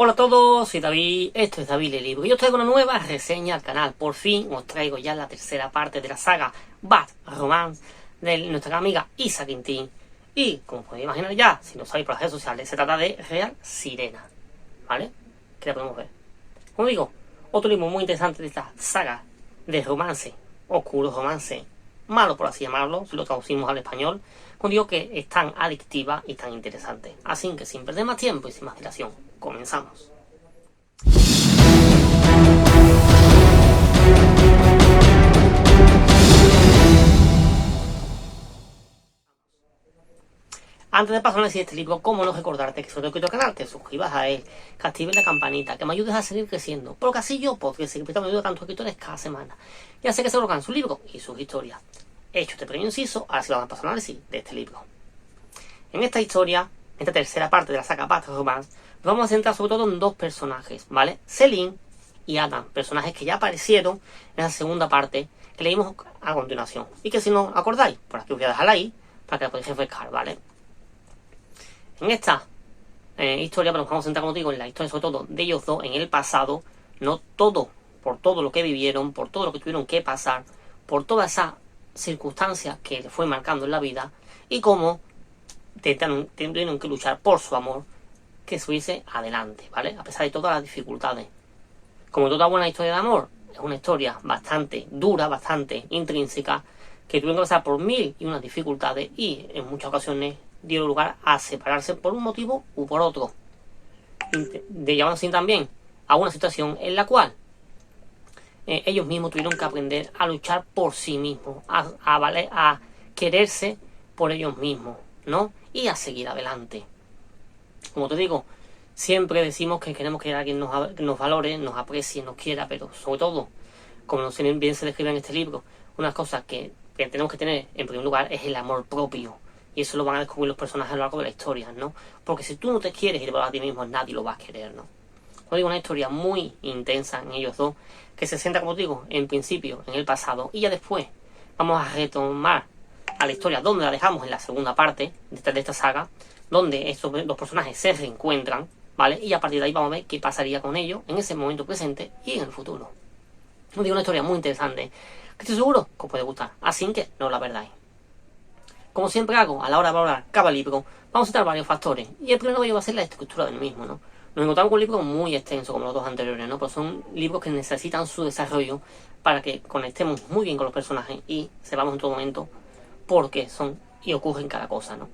Hola a todos, soy David, esto es David el Libro y os traigo una nueva reseña al canal. Por fin os traigo ya la tercera parte de la saga Bad Romance de nuestra amiga Isa Quintín. Y, como podéis imaginar ya, si no sabéis por las redes sociales, se trata de Real Sirena, ¿vale? Que la podemos ver. Como digo, otro libro muy interesante de esta saga de romance, oscuro romance, malo por así llamarlo, si lo traducimos al español. Como digo, que es tan adictiva y tan interesante. Así que sin perder más tiempo y sin más dilación, comenzamos. Antes de pasar a decir este libro, cómo no recordarte que si no te suscrito al canal, te suscribas a él, que actives la campanita, que me ayudes a seguir creciendo, porque así yo podré seguir prestando ayuda a tantos escritores cada semana. Ya sé que se colocan su libro y sus historias. Hecho este pequeño inciso, ahora sí vamos a pasar al análisis de este libro. En esta historia, en esta tercera parte de la saga Bad Romance, nos vamos a centrar sobre todo en dos personajes, ¿vale? Celine y Adam, personajes que ya aparecieron en la segunda parte que leímos a continuación. Y que si no acordáis, por aquí os voy a dejarla ahí, para que la podáis refrescar, ¿vale? En esta historia, pero nos vamos a centrar, como digo, en la historia sobre todo de ellos dos en el pasado, no todo, por todo lo que vivieron, por todo lo que tuvieron que pasar, por todas esas circunstancias que les fue marcando en la vida y cómo tuvieron que luchar por su amor que subiese adelante, ¿vale? A pesar de todas las dificultades. Como toda buena historia de amor, es una historia bastante dura, bastante intrínseca, que tuvieron que pasar por mil y unas dificultades y en muchas ocasiones dio lugar a separarse por un motivo u por otro. Llevando así también a una situación en la cual ellos mismos tuvieron que aprender a luchar por sí mismos, a quererse por ellos mismos, ¿no? Y a seguir adelante. Como te digo, siempre decimos que queremos que alguien nos valore, nos aprecie, nos quiera, pero sobre todo, como bien se describe en este libro, una de las cosas que tenemos que tener en primer lugar es el amor propio. Y eso lo van a descubrir los personajes a lo largo de la historia, ¿no? Porque si tú no te quieres y te valoras a ti mismo, nadie lo va a querer, ¿no? Como digo, una historia muy intensa en ellos dos, que se centra, como digo, en principio, en el pasado, y ya después vamos a retomar a la historia donde la dejamos en la segunda parte de esta saga, donde estos dos personajes se reencuentran, ¿vale? Y a partir de ahí vamos a ver qué pasaría con ellos en ese momento presente y en el futuro. Como digo, una historia muy interesante, que estoy seguro que os puede gustar, así que no la perdáis. Como siempre hago a la hora de valorar cada libro, vamos a tratar varios factores. Y el primero va a ser la estructura del mismo, ¿no? Nos encontramos con un libro muy extenso, como los dos anteriores, ¿no? Pero son libros que necesitan su desarrollo para que conectemos muy bien con los personajes y sepamos en todo momento por qué son y ocurren cada cosa, ¿no?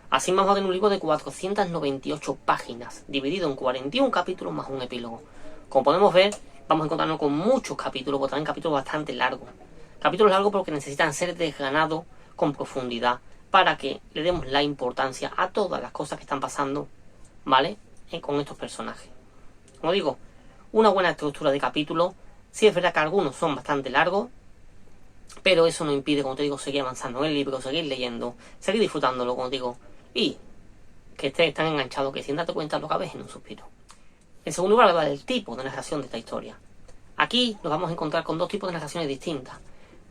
Así vamos a tener un libro de 498 páginas, dividido en 41 capítulos más un epílogo. Como podemos ver, vamos a encontrarnos con muchos capítulos, pero también capítulos bastante largos. Capítulos largos porque necesitan ser desgranados con profundidad para que le demos la importancia a todas las cosas que están pasando, ¿vale? Con estos personajes. Como digo, una buena estructura de capítulos. Sí es verdad que algunos son bastante largos, pero eso no impide, como te digo, seguir avanzando en el libro, seguir leyendo, seguir disfrutándolo, como te digo, y que estés tan enganchado que sin darte cuenta lo acabes en un suspiro. En segundo lugar, va del tipo de narración de esta historia. Aquí nos vamos a encontrar con dos tipos de narraciones distintas.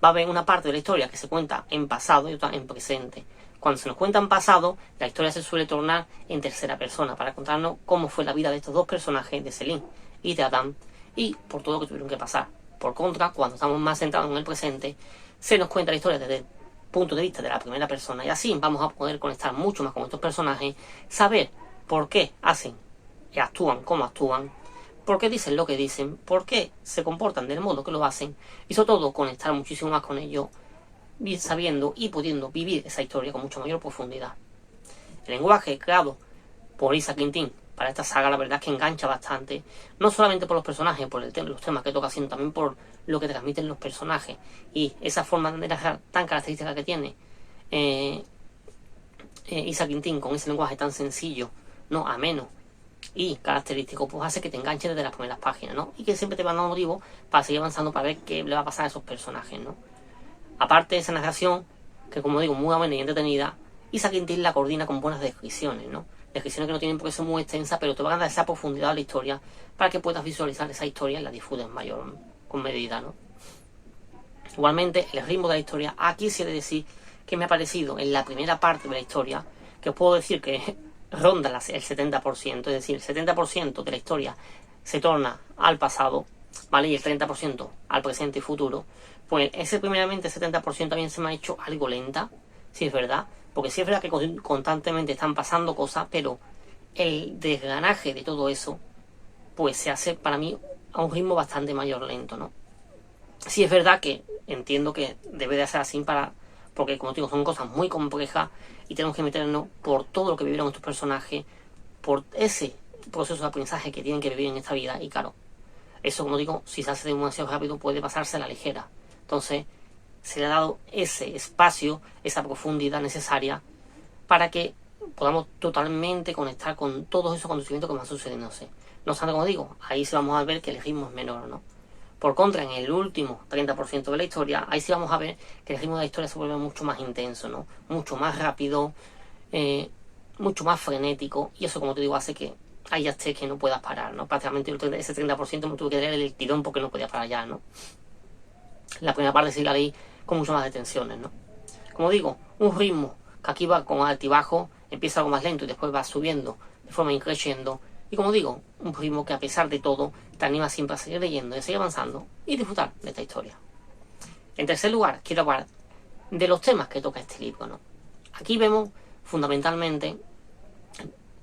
Va a haber una parte de la historia que se cuenta en pasado y otra en presente. Cuando se nos cuenta en pasado, la historia se suele tornar en tercera persona para contarnos cómo fue la vida de estos dos personajes, de Celine y de Adam, y por todo lo que tuvieron que pasar. Por contra, cuando estamos más centrados en el presente, se nos cuenta la historia desde el punto de vista de la primera persona y así vamos a poder conectar mucho más con estos personajes, saber por qué hacen y actúan como actúan, por qué dicen lo que dicen, por qué se comportan del modo que lo hacen y sobre todo conectar muchísimo más con ellos, sabiendo y pudiendo vivir esa historia con mucha mayor profundidad. El lenguaje creado por Isa Quintín para esta saga, la verdad es que engancha bastante, no solamente por los personajes, por los temas que toca, sino también por lo que transmiten los personajes y esa forma de narrar tan característica que tiene Isa Quintín, con ese lenguaje tan sencillo, no ameno y característico, pues hace que te enganches desde las primeras páginas, ¿no? Y que siempre te van dando motivo para seguir avanzando, para ver qué le va a pasar a esos personajes, ¿no? Aparte de esa narración, que como digo, muy amena y entretenida, Isa Quintín la coordina con buenas descripciones, ¿no? Descripciones que no tienen por qué ser muy extensas, pero te van a dar esa profundidad a la historia para que puedas visualizar esa historia y la disfrutes mayor, con medida, ¿no? Igualmente, el ritmo de la historia, aquí se debe decir que me ha parecido en la primera parte de la historia, que os puedo decir que ronda el 70%, es decir, el 70% de la historia se torna al pasado, ¿vale? Y el 30% al presente y futuro, pues ese primeramente 70% también se me ha hecho algo lenta, si es verdad, porque sí es verdad que constantemente están pasando cosas, pero el desgranaje de todo eso, pues se hace para mí a un ritmo bastante mayor lento, ¿no? Sí es verdad que entiendo que debe de ser así porque como te digo, son cosas muy complejas y tenemos que meternos por todo lo que vivieron estos personajes, por ese proceso de aprendizaje que tienen que vivir en esta vida, y claro, eso, como digo, si se hace demasiado rápido puede pasarse a la ligera. Entonces, se le ha dado ese espacio, esa profundidad necesaria para que podamos totalmente conectar con todos esos acontecimientos que van sucediéndose. No obstante, como digo, ahí sí vamos a ver que el ritmo es menor, ¿no? Por contra, en el último 30% de la historia, ahí sí vamos a ver que el ritmo de la historia se vuelve mucho más intenso, ¿no? Mucho más rápido, mucho más frenético, y eso, como te digo, hace que ahí ya esté que no puedas parar, ¿no? Prácticamente ese 30% me tuve que leer el tirón porque no podía parar ya, ¿no? La primera parte sí la leí con mucho más de tensiones, ¿no? Como digo, un ritmo que aquí va con altibajo, empieza algo más lento y después va subiendo de forma increciendo. Y como digo, un ritmo que a pesar de todo te anima siempre a seguir leyendo y a seguir avanzando y disfrutar de esta historia. En tercer lugar, quiero hablar de los temas que toca este libro, ¿no? Aquí vemos fundamentalmente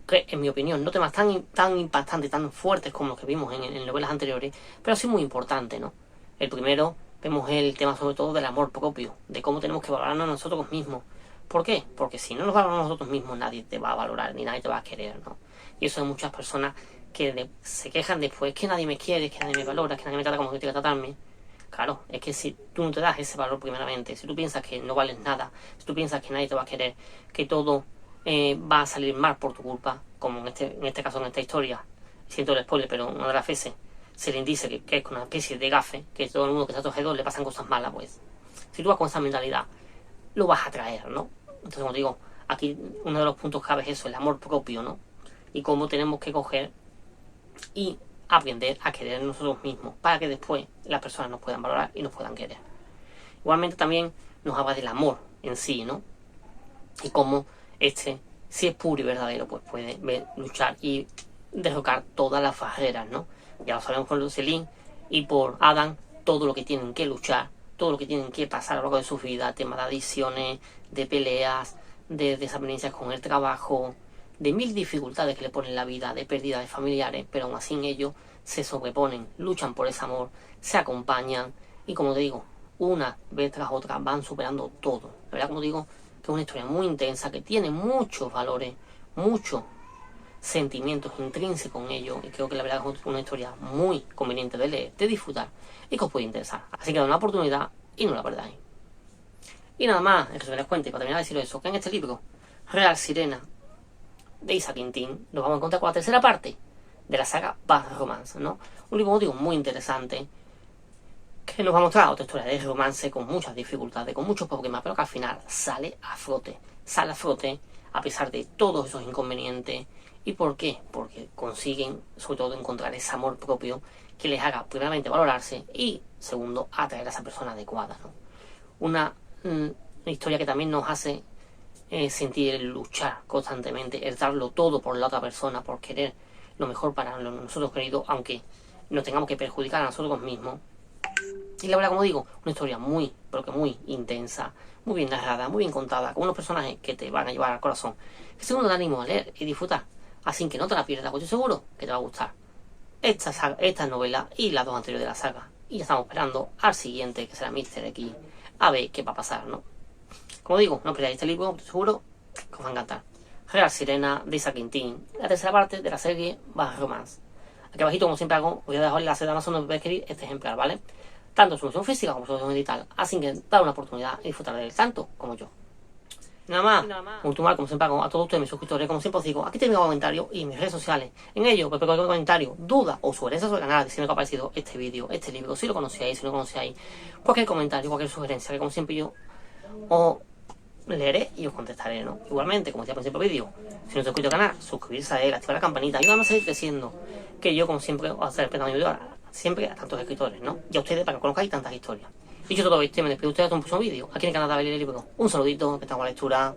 que, en mi opinión, no temas tan impactantes, tan fuertes como los que vimos en novelas anteriores, pero sí muy importantes, ¿no? El primero, vemos el tema sobre todo del amor propio, de cómo tenemos que valorarnos a nosotros mismos. ¿Por qué? Porque si no nos valoramos a nosotros mismos, nadie te va a valorar, ni nadie te va a querer, ¿no? Y eso hay muchas personas que se quejan después, que nadie me quiere, que nadie me valora, que nadie me trata como que tiene que tratarme. Claro, es que si tú no te das ese valor primeramente, si tú piensas que no vales nada, si tú piensas que nadie te va a querer, que todo va a salir mal por tu culpa, como en este caso, en esta historia, siento el spoiler, pero una de las veces se le dice que es una especie de gafe, que todo el mundo que está a tu alrededor le pasan cosas malas, pues si tú vas con esa mentalidad, lo vas a traer, ¿no? Entonces, como digo, aquí uno de los puntos claves es eso, el amor propio, ¿no? Y cómo tenemos que coger y aprender a querer nosotros mismos para que después las personas nos puedan valorar y nos puedan querer. Igualmente también nos habla del amor en sí, ¿no? Y cómo si es puro y verdadero, pues puede luchar y derrocar todas las barreras, ¿no? Ya lo sabemos por Lucelín y por Adam, todo lo que tienen que luchar, todo lo que tienen que pasar a lo largo de su vida, temas de adicciones, de peleas, de desavenencias con el trabajo, de mil dificultades que le ponen la vida, de pérdida de familiares, pero aún así en ellos se sobreponen, luchan por ese amor, se acompañan y, como te digo, una vez tras otra van superando todo. La verdad, como digo, que es una historia muy intensa, que tiene muchos valores, muchos sentimientos intrínsecos en ello, y creo que la verdad es una historia muy conveniente de leer, de disfrutar y que os puede interesar. Así que da una oportunidad y no la perdáis. Y nada más, en resumen les cuento, y para terminar de decir eso, que en este libro, Real Sirena, de Isaac Quintín, nos vamos a encontrar con la tercera parte de la saga Bad Romance, ¿no? Un libro, como digo, muy interesante, que nos va a mostrar otra historia de romance con muchas dificultades, con muchos problemas, pero que al final sale a flote a pesar de todos esos inconvenientes. ¿Y por qué? Porque consiguen, sobre todo, encontrar ese amor propio que les haga, primeramente, valorarse y, segundo, atraer a esa persona adecuada, ¿no? Una historia que también nos hace sentir el luchar constantemente, el darlo todo por la otra persona, por querer lo mejor para nosotros queridos, aunque nos tengamos que perjudicar a nosotros mismos. Y la verdad, como digo, una historia muy, pero que muy intensa, muy bien narrada, muy bien contada, con unos personajes que te van a llevar al corazón, que segundo te animo a leer y disfrutar. Así que no te la pierdas, porque estoy seguro que te va a gustar esta novela y las dos anteriores de la saga. Y ya estamos esperando al siguiente, que será Mr. X, a ver qué va a pasar, ¿no? Como digo, no perdáis este libro, estoy seguro que os va a encantar. Real Sirena, de Isaac Quintín, la tercera parte de la serie Bad Romance. Aquí abajito, como siempre hago, voy a dejar el enlace de Amazon donde podéis adquirir este ejemplar, ¿vale? Tanto su versión física como su versión digital. Así que dar una oportunidad y disfrutar de él tanto como yo. Nada más, último, como siempre hago, a todos ustedes mis suscriptores, como siempre os digo, aquí tenéis mi comentario y mis redes sociales. En ello, cualquier comentario, duda o sugerencia sobre el canal, diciendo que ha parecido este vídeo, este libro, si lo conocíais, si no lo conocíais, cualquier comentario, cualquier sugerencia, que como siempre yo os leeré y os contestaré, ¿no? Igualmente, como decía al principio del vídeo, si no os suscrito al canal, suscribirse a él, activar la campanita, ayúdame a seguir creciendo, que yo, como siempre, os estaré esperando mi video siempre a tantos escritores, ¿no? Y a ustedes para que conozcáis tantas historias. Dicho todo esto, me despido de ustedes hasta un próximo vídeo, aquí en el canal de Abel y el Libro. Un saludito, que estamos a la lectura.